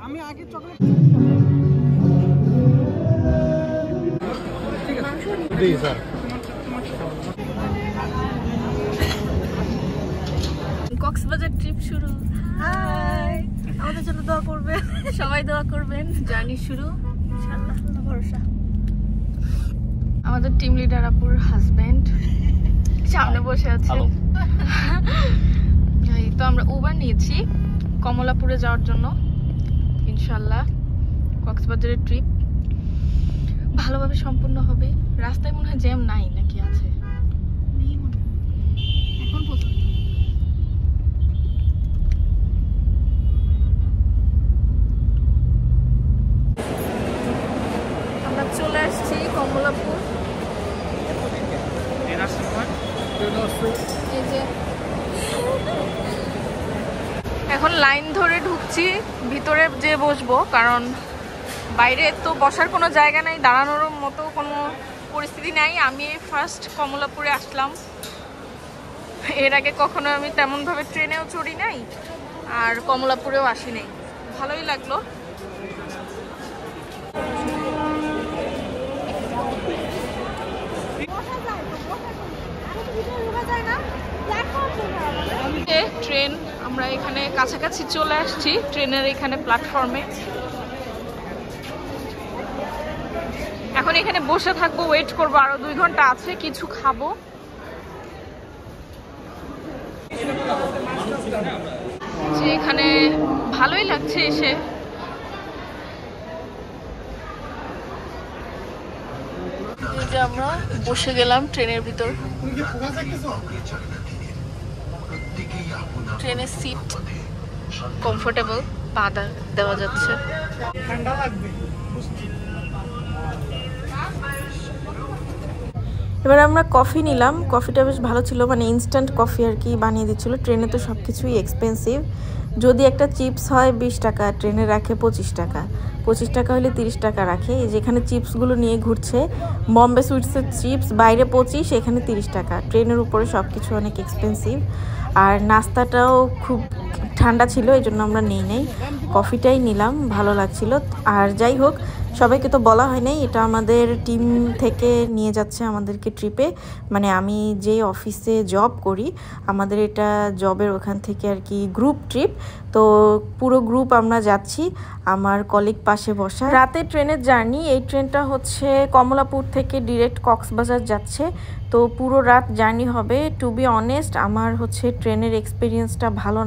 আমি আগে চকলেট জি sir. Cox's Bazar trip শুরু। হাই, আমাদের জন্য দোয়া করবেন, সবাই দোয়া করবেন। জার্নি শুরু ইনশাআল্লাহ, আল্লাহ ভরসা। আমাদের টিম লিডার আপুর হাজবেন্ড সামনে বসে আছে। তো আমরা উবার নিয়েছি কমলাপুরে যাওয়ার জন্য। ইনশাআল্লাহ কক্সবাজারের ট্রিপ ভালোভাবে সম্পূর্ণ হবে। রাস্তায় মনে হয় জ্যাম নাই, নাকি আছে? এখন পর্যন্ত আমরা চলে আসছি কমলাপুর। এই যে এখন লাইন ধরে ঢুকছি, ভিতরে যে বসবো, কারণ বাইরে তো বসার কোনো জায়গা নাই, দাঁড়ানোর মতো কোনো পরিস্থিতি নাই। আমি ফার্স্ট কমলাপুরে আসলাম, এর আগে কখনো আমি তেমনভাবে ট্রেনেও চড়ি নাই আর কমলাপুরেও আসি নাই। ভালোই লাগলো। ট্রেন, আমরা এখানে কাছাকাছি চলে আসছি ট্রেনের এখানে প্ল্যাটফর্মে। এখন এখানে বসে থাকবো, ওয়েট করবো, আরো 2 ঘন্টা আছে, কিছু খাবো। যে এখানে ভালোই লাগছে এসে। যে আমরা বসে গেলাম ট্রেনের ভিতর। ট্রেনের সিট কমফোর্টেবল, পা দেওয়া যাচ্ছে। ঠান্ডা লাগবে। এবার আমরা কফি নিলাম। কফিটা বেশ ভালো ছিল, মানে ইনস্ট্যান্ট কফি আর কি বানিয়ে দিচ্ছিল। ট্রেনে তো সব কিছুই এক্সপেন্সিভ। যদি একটা চিপস হয় 20 টাকা, ট্রেনে রাখে 25 টাকা। 25 টাকা হলে 30 টাকা রাখে। যেখানে চিপসগুলো নিয়ে ঘুরছে, বম্বে সুইটসের চিপস বাইরে 25, এখানে 30 টাকা। ট্রেনের উপরে সব কিছু অনেক এক্সপেন্সিভ। আর নাস্তাটাও খুব ঠান্ডা ছিল, এই জন্য আমরা নেই নাই, কফিটাই নিলাম, ভালো লাগছিল। আর যাই হোক, সবাইকে তো বলা হয় নাই, এটা আমাদের টিম থেকে নিয়ে যাচ্ছে আমাদেরকে ট্রিপে। মানে আমি যে অফিসে জব করি, আমাদের এটা জবের ওখান থেকে আর কি গ্রুপ ট্রিপ। তো পুরো গ্রুপ আমরা যাচ্ছি, আমার কলিগ পাশে বসা। রাতে ট্রেনের জার্নি। এই ট্রেনটা হচ্ছে কমলাপুর থেকে ডিরেক্ট কক্সবাজার যাচ্ছে। তো পুরো রাত জার্নি হবে। টু বি অনেস্ট, আমার হচ্ছে ট্রেনের এক্সপিরিয়েন্সটা ভালো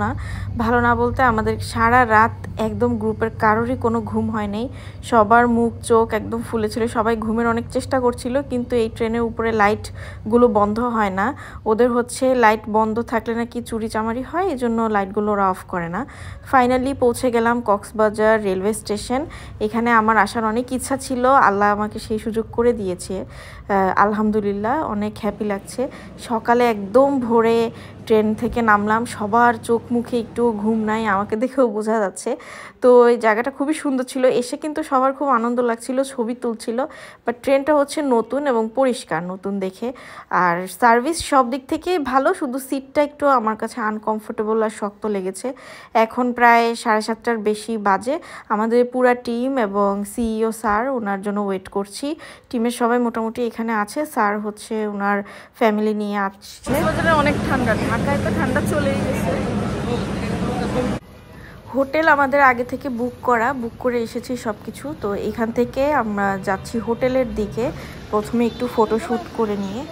না বলতে, আমাদের সারা রাত একদম গ্রুপের কারোরই কোনো ঘুম হয় নাই। সবার মুখ চোখ একদম ফুলে ছিল, সবাই ঘুমের অনেক চেষ্টা করছিল, কিন্তু এই ট্রেনের উপরে লাইটগুলো বন্ধ হয় না। ওদের হচ্ছে লাইট বন্ধ থাকলে নাকি চুরিচামারি হয়, এই জন্য লাইটগুলো ওরা অফ করে না। ফাইনালি পৌঁছে গেলাম কক্সবাজার রেলওয়ে স্টেশন। এখানে আমার আসার অনেক ইচ্ছা ছিল, আল্লাহ আমাকে সেই সুযোগ করে দিয়েছে। আলহামদুলিল্লাহ, অনেক হ্যাপি লাগছে। সকালে একদম ভোরে ট্রেন থেকে নামলাম, সবার চোখ মুখে একটু ঘুম নাই, আমাকে দেখেও বোঝা যাচ্ছে। তো এই জায়গাটা খুবই সুন্দর ছিল, এসে কিন্তু সবার খুব আনন্দ লাগছিল, ছবি তুলছিল। বাট ট্রেনটা হচ্ছে নতুন এবং পরিষ্কার, নতুন দেখে। আর সার্ভিস সব দিক থেকে ভালো, শুধু সিটটা একটু আমার কাছে আনকমফোর্টেবল আর শক্ত লেগেছে। এখন প্রায় 7:30টার বেশি বাজে। আমাদের পুরা টিম এবং সিইও স্যার, ওনার জন্য ওয়েট করছি। টিমের সবাই মোটামুটি এখানে আছে, স্যার হচ্ছে ওনার ফ্যামিলি নিয়ে আসছে। অনেক ঠান্ডা, ঢাকায় তো ঠান্ডা চলেই গেছে। হোটেল আমাদের আগে থেকে বুক করে এসেছি সব কিছু। তো এখান থেকে আমরা যাচ্ছি হোটেলের দিকে, প্রথমে একটু ফটোশ্যুট করে নিয়ে।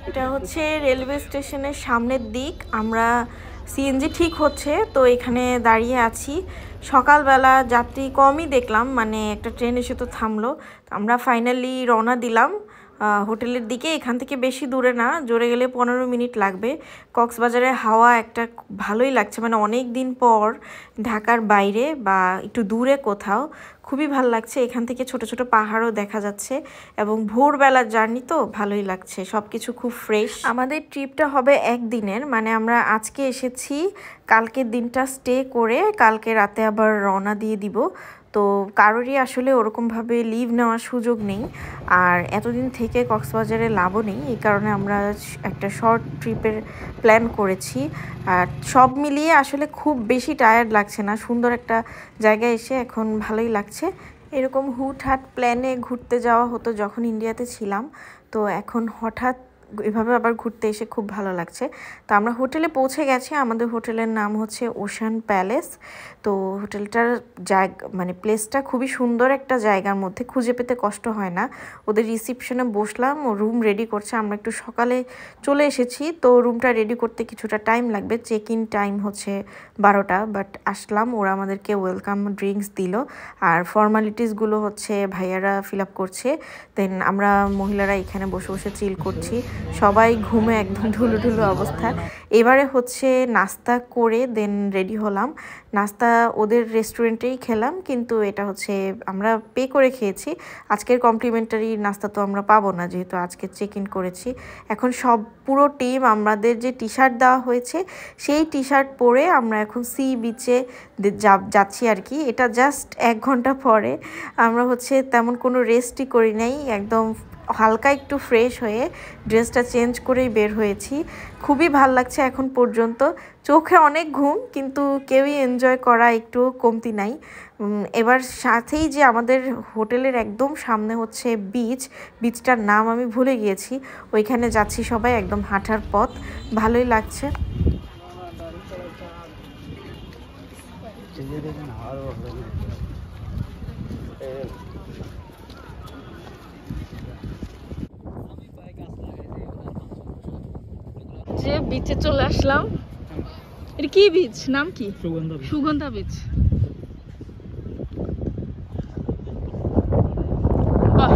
এটা হচ্ছে রেলওয়ে স্টেশনের সামনের দিক। আমরা সিএনজি ঠিক হচ্ছে, তো এখানে দাঁড়িয়ে আছি। সকালবেলা যাত্রী কমই দেখলাম, মানে একটা ট্রেন এসে তো থামলো। আমরা ফাইনালি রওনা দিলাম হোটেলের দিকে। এখান থেকে বেশি দূরে না, জোরে গেলে 15 মিনিট লাগবে। কক্সবাজারের হাওয়া একটা ভালোই লাগছে, মানে অনেক দিন পর ঢাকার বাইরে বা একটু দূরে কোথাও, খুবই ভালো লাগছে। এখান থেকে ছোট ছোট পাহাড়ও দেখা যাচ্ছে এবং ভোরবেলার জার্নি তো ভালোই লাগছে, সব কিছু খুব ফ্রেশ। আমাদের ট্রিপটা হবে একদিনের, মানে আমরা আজকে এসেছি, কালকের দিনটা স্টে করে কালকে রাতে আবার রওনা দিয়ে দিব। তো কারোরই আসলে ওরকমভাবে লিভ নেওয়ার সুযোগ নেই, আর এতদিন থেকে কক্সবাজারে লাভও নেই, এই কারণে আমরা একটা শর্ট ট্রিপের প্ল্যান করেছি। আর সব মিলিয়ে আসলে খুব বেশি টায়ার্ড লাগছে না, সুন্দর একটা জায়গায় এসে এখন ভালোই লাগছে। এরকম হুটহাট প্ল্যানে ঘুরতে যাওয়া হতো যখন ইন্ডিয়াতে ছিলাম, তো এখন হঠাৎ এভাবে আবার ঘুরতে এসে খুব ভালো লাগছে। তো আমরা হোটেলে পৌঁছে গেছি, আমাদের হোটেলের নাম হচ্ছে ওশান প্যালেস। তো হোটেলটার জায়গা মানে প্লেসটা খুবই সুন্দর একটা জায়গার মধ্যে, খুঁজে পেতে কষ্ট হয় না। ওদের রিসিপশনে বসলাম, ও রুম রেডি করছে, আমরা একটু সকালে চলে এসেছি, তো রুমটা রেডি করতে কিছুটা টাইম লাগবে। চেক ইন টাইম হচ্ছে 12টা, বাট আসলাম, ওরা আমাদেরকে ওয়েলকাম ড্রিঙ্কস দিল, আর ফর্মালিটিসগুলো হচ্ছে ভাইয়ারা ফিল আপ করছে। দেন আমরা মহিলারা এখানে বসে বসে চিল করছি, সবাই ঘুমে একদম ঢুলু ঢুলু অবস্থা। এবারে হচ্ছে নাস্তা করে দেন রেডি হলাম। নাস্তা ওদের রেস্টুরেন্টেই খেলাম, কিন্তু এটা হচ্ছে আমরা পে করে খেয়েছি। আজকের কমপ্লিমেন্টারি নাস্তা তো আমরা পাবো না, যেহেতু আজকে চেক ইন করেছি। এখন সব পুরো টিম আমাদের যে টি শার্ট দেওয়া হয়েছে সেই টি শার্ট পরে আমরা এখন সি বিচে যাচ্ছি আর কি। এটা জাস্ট 1 ঘন্টা পরে, আমরা হচ্ছে তেমন কোনো রেস্টই করি নাই, একদম হালকা একটু ফ্রেশ হয়ে ড্রেসটা চেঞ্জ করেই বের হয়েছি। খুবই ভাল লাগছে এখন পর্যন্ত, চোখে অনেক ঘুম, কিন্তু কেউই এনজয় করা একটু কমতি নাই। এবার সাথেই যে আমাদের হোটেলের একদম সামনে হচ্ছে বিচটার নাম আমি ভুলে গিয়েছি, ওইখানে যাচ্ছি সবাই, একদম হাঁটার পথ, ভালোই লাগছে। যে বিচে চলে আসলাম। এটা কি বিচ, নাম কি? সুগন্ধা বিচ। বাহ,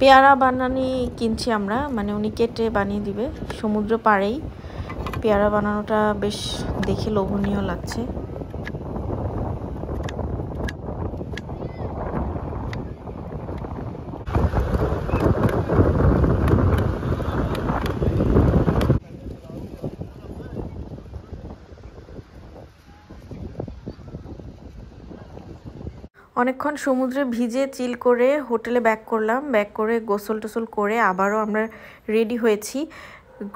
পেয়ারা বানানি কিনছি আমরা, মানে উনি কেটে বানিয়ে দিবে সমুদ্র পাড়েই। পেয়ারা বানানোটা বেশ দেখে লোভনীয় লাগছে। অনেকক্ষণ সমুদ্রে ভিজে চিল করে হোটেলে ব্যাক করলাম, ব্যাক করে গোসল টোসল করে আবারও আমরা রেডি হয়েছি।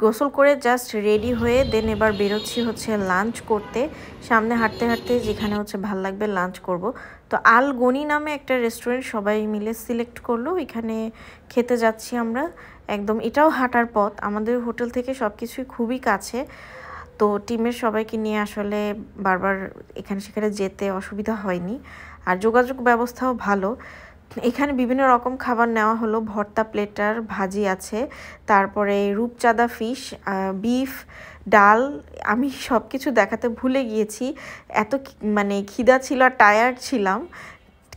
গোসল করে জাস্ট রেডি হয়ে দেন এবার বেরোচ্ছি হচ্ছে লাঞ্চ করতে। সামনে হাঁটতে হাঁটতে যেখানে হচ্ছে ভাল লাগবে লাঞ্চ করব। তো আল গনি নামে একটা রেস্টুরেন্ট সবাই মিলে সিলেক্ট করলো, এখানে খেতে যাচ্ছি আমরা। একদম এটাও হাঁটার পথ, আমাদের হোটেল থেকে সব কিছুই খুবই কাছে। তো টিমের সবাইকে নিয়ে আসলে বারবার এখানে সেখানে যেতে অসুবিধা হয়নি, আর যোগাযোগ ব্যবস্থাও ভালো। এখানে বিভিন্ন রকম খাবার নেওয়া হলো, ভর্তা প্লেটার, ভাজি আছে, তারপরে রূপচাঁদা ফিশ, বিফ, ডাল। আমি সব কিছু দেখাতে ভুলে গিয়েছি, এত মানে খিদা ছিল আর টায়ার্ড ছিলাম।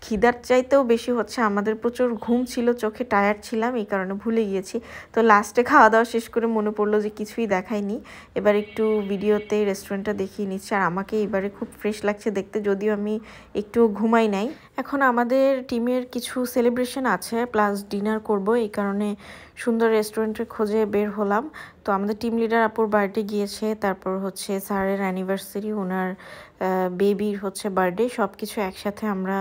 খিদার চাইতেও বেশি হচ্ছে আমাদের প্রচুর ঘুম ছিল, চোখে টায়ার্ড ছিলাম, এই কারণে ভুলে গিয়েছি। তো লাস্টে খাওয়া দাওয়া শেষ করে মনে পড়লো যে কিছুই দেখাইনি, এবার একটু ভিডিওতে রেস্টুরেন্টটা দেখিয়ে নিচ্ছি। আর আমাকে এবারে খুব ফ্রেশ লাগছে দেখতে, যদিও আমি একটু ঘুমাই নাই। এখন আমাদের টিমের কিছু সেলিব্রেশন আছে প্লাস ডিনার করব, এই কারণে সুন্দর রেস্টুরেন্টের খোঁজে বের হলাম। তো আমাদের টিম লিডার আপুর বার্থডে গিয়েছে, তারপর হচ্ছে স্যারের অ্যানিভার্সারি, ওনার বেবির হচ্ছে বার্থডে, সব কিছু একসাথে আমরা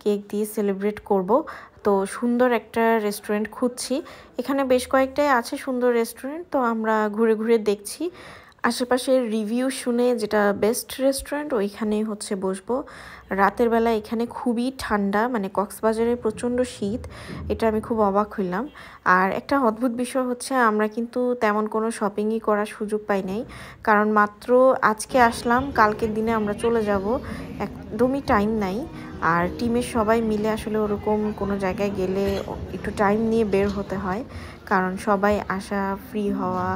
কেক দিয়ে সেলিব্রেট করব। তো সুন্দর একটা রেস্টুরেন্ট খুঁজছি, এখানে বেশ কয়েকটাই আছে সুন্দর রেস্টুরেন্ট, তো আমরা ঘুরে ঘুরে দেখছি। আশেপাশের রিভিউ শুনে যেটা বেস্ট রেস্টুরেন্ট ওইখানেই হচ্ছে বসবো। রাতের বেলা এখানে খুবই ঠান্ডা, মানে কক্সবাজারে প্রচণ্ড শীত, এটা আমি খুব অবাক হইলাম। আর একটা অদ্ভুত বিষয় হচ্ছে আমরা কিন্তু তেমন কোনো শপিংই করার সুযোগ পাই নাই, কারণ মাত্র আজকে আসলাম, কালকের দিনে আমরা চলে যাব, একদমই টাইম নাই। আর টিমের সবাই মিলে আসলে ওরকম কোনো জায়গায় গেলে একটু টাইম নিয়ে বের হতে হয়, কারণ সবাই আসা, ফ্রি হওয়া,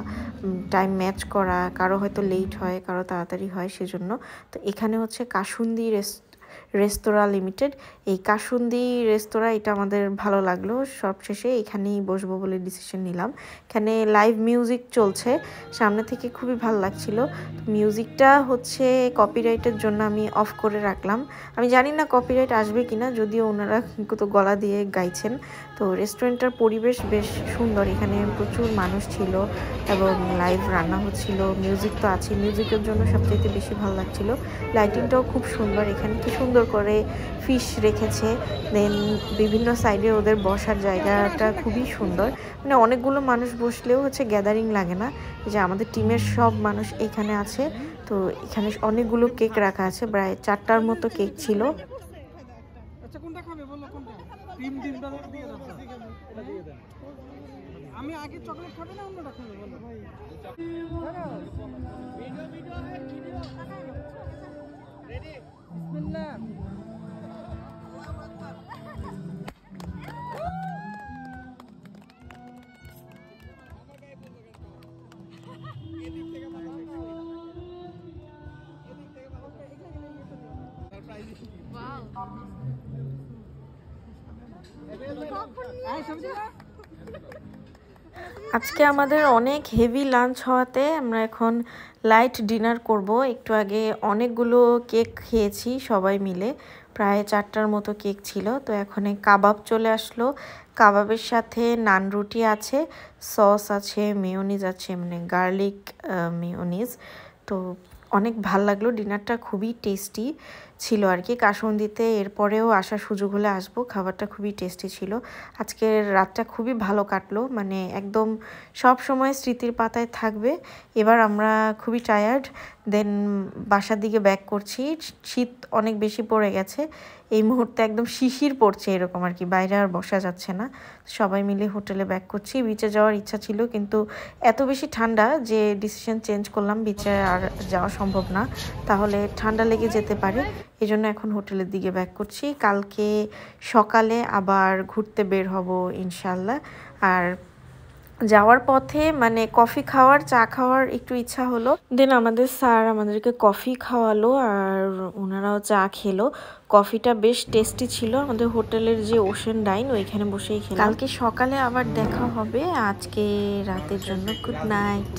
টাইম ম্যাচ করা, কারো হয়তো লেট হয়, কারো তাড়াতাড়ি হয়, সেজন্য। তো এখানে হচ্ছে কাসুন্দি রেস্তোরাঁ লিমিটেড, এই কাসুন্দি রেস্তোরাঁ, এটা আমাদের ভালো লাগলো। সবশেষে এখানেই বসবো বলে ডিসিশন নিলাম। এখানে লাইভ মিউজিক চলছে, সামনে থেকে খুবই ভালো লাগছিল। মিউজিকটা হচ্ছে কপিরাইটের জন্য আমি অফ করে রাখলাম, আমি জানি না কপিরাইট আসবে কিনা, যদিও ওনারা তো গলা দিয়ে গাইছেন। তো রেস্টুরেন্টটার পরিবেশ বেশ সুন্দর, এখানে প্রচুর মানুষ ছিল এবং লাইভ রান্না হচ্ছিল, মিউজিক তো আছে, মিউজিকের জন্য সবচেয়ে বেশি ভালো লাগছিল। লাইটিংটাও খুব সুন্দর, এখানে কি সুন্দর করে ফিশ রেখেছে, দেন বিভিন্ন সাইডে ওদের বসার জায়গাটা খুবই সুন্দর, মানে অনেকগুলো মানুষ বসলেও হচ্ছে গ্যাদারিং লাগে না। যে আমাদের টিমের সব মানুষ এখানে আছে, তো এখানে অনেকগুলো কেক রাখা আছে, প্রায় 4টার মতো কেক ছিল। আচ্ছা কোনটা খাবে বলো, কোনটা? ডিমটা দিয়ে দাও। আমি আগে চকলেট খাবে না অন্যটা খাবে বলো ভাই? রেডি? বিসমিল্লাহ। আজকে আমাদের অনেক হেভি লাঞ্চ হওয়াতে আমরা এখন লাইট ডিনার করব। একটু আগে অনেকগুলো কেক খেয়েছি সবাই মিলে, প্রায় 4টার মতো কেক ছিল। তো এখন কাবাব চলে আসলো, কাবাবের সাথে নান রুটি আছে, সস আছে, মেয়োনিজ আছে, মানে গার্লিক মেয়োনিজ। তো অনেক ভাল লাগলো, ডিনারটা খুবই টেস্টি ছিল আর কি। কাসুন্দিতে এরপরেও আসার সুযোগ হলে আসবো, খাবারটা খুবই টেস্টি ছিল। আজকের রাতটা খুবই ভালো কাটলো, মানে একদম সব সময় স্মৃতির পাতায় থাকবে। এবার আমরা খুবই টায়ার্ড, দেন বাসার দিকে ব্যাক করছি। শীত অনেক বেশি পড়ে গেছে এই মুহূর্তে, একদম শিশির পড়ছে এরকম আর কি, বাইরে আর বসা যাচ্ছে না। সবাই মিলে হোটেলে ব্যাক করছি। বিচে যাওয়ার ইচ্ছা ছিল, কিন্তু এত বেশি ঠান্ডা যে ডিসিশন চেঞ্জ করলাম, বিচে আর যাওয়া সম্ভব না, তাহলে ঠান্ডা লেগে যেতে পারে, এই জন্য এখন হোটেলের দিকে ব্যাক করছি। কালকে সকালে আবার ঘুরতে বের হব ইনশাল্লাহ। আর যাওয়ার পথে মানে কফি খাওয়ার, চা খাওয়ার একটু ইচ্ছা হলো, দেন আমাদের স্যার আমাদেরকে কফি খাওয়ালো আর ওনারাও চা খেলো। কফিটা বেশ টেস্টি ছিল, আমাদের হোটেলের যে ওশেন ডাইন ওইখানে বসেই খেলাম। কালকে সকালে আবার দেখা হবে, আজকে রাতের জন্য গুড নাইট।